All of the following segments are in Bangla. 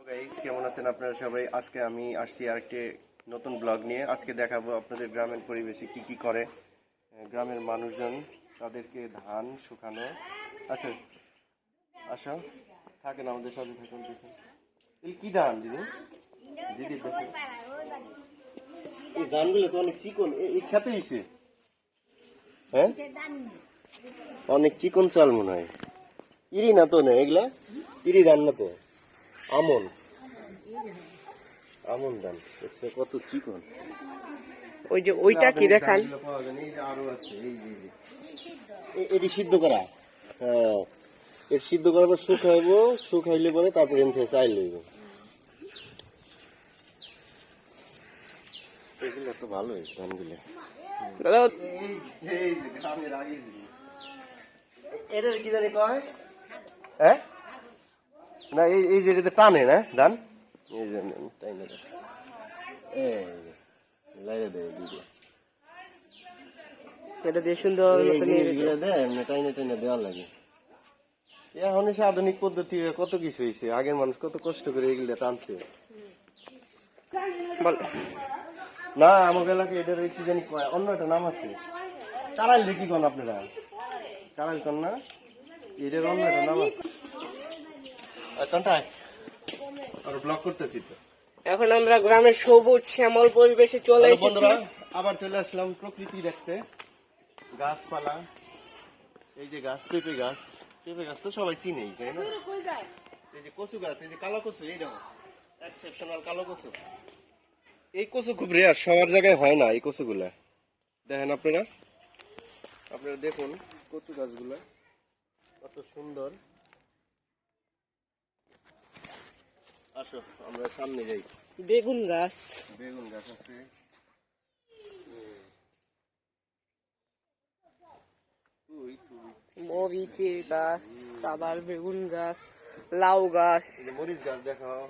গাইস, কেমন আছেন আপনারা সবাই? আজকে আমি আসছি আরেকটি নতুন ব্লগ নিয়ে। আজকে দেখাবো আপনাদের গ্রামের পরিবেশে কি কি করে গ্রামের মানুষজন। তাদেরকে ধান শুকানো আছে। আসো, থাকেন আমাদের সাথে, থাকুন। দেখুন এই কি ধান দিদি, দিদি দেখুন এই ধানগুলো তো অনেক চিকন, এই খেতে হয়েছে। হ্যাঁ, অনেক চিকন চাল মনে হয়। ইরি না তো, না এগুলা ইরি ধান না তো, আমন আমন ধান। কত চিকন। ওই যে ওইটা কি দেখান, আরো আছে এটি সিদ্ধ করা। হ্যাঁ, এর সিদ্ধ করার পর শুকাইবো, শুকাইলে পরে তারপরে এন থেকে চাইল লইব। এগুলো তো ভালোই ধানগুলো। এটার কি জানি কয়? হ্যাঁ, না এই যে এটা টানে না ধান, এই যে টাইনে লাইরে দেয় দিদি। এটা দিয়ে সুন্দর টাইনে টাইনে দেওয়া লাগে। এখন এসে আধুনিক পদ্ধতি কত কিছু হয়েছে। আগের মানুষ কত কষ্ট করে এগুলো টানছে। না আমার এলাকায় এটার কি জানি কয়, অন্য একটা নাম আছে। কারাইল দেখি কন আপনারা, কারাইল কন না, এটার অন্য একটা নাম আছে। ব্লক করতেছি তো। এখন আমরা গ্রামের সবুজ শ্যামল পরিবেশে চলে এসেছি। আবার চলে আসলাম প্রকৃতি দেখতে। গাছপালা, এই যে গাছ, পেঁপে গাছ। পেঁপে গাছ তো সবাই চিনেই, তাই না? এই যে কচু গাছ, এই যে কালো কচু, এই দেখো এক্সেপশনাল কালো কচু। এই কচু খুব রেয়ার, সবার জায়গায় হয় না এই কচুগুলা। দেখেন আপনারা, আপনারা দেখুন কচু গাছগুলা কত সুন্দর। আসো আমরা সামনে যাই। বেগুন গাছ, বেগুন গাছ আছে, মরিচের গাছ, আবার বেগুন গাছ, লাউ গাছ, মরিচ গাছ দেখাও,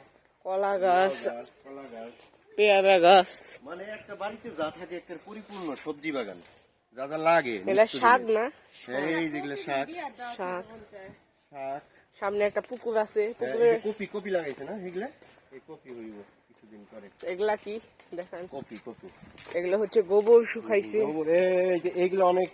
কলা গাছ, কলা গাছ, পেয়ারা গাছ। মানে একটা বাড়িতে যা থাকে একটা পরিপূর্ণ সবজি বাগান, যা যা লাগে। এগুলা শাক না? এই যেগুলো শাক, শাক। শাক। সামনে একটা পুকুর আছে, পুকুরে কপি কপি লাগাইছে না, এগুলা এই কপি হইব কিছুদিন পরে। এগুলা কি দেখান? কপি কপি, এগুলো হচ্ছে গোবর শুকাইছে। এই যে এইগুলো অনেক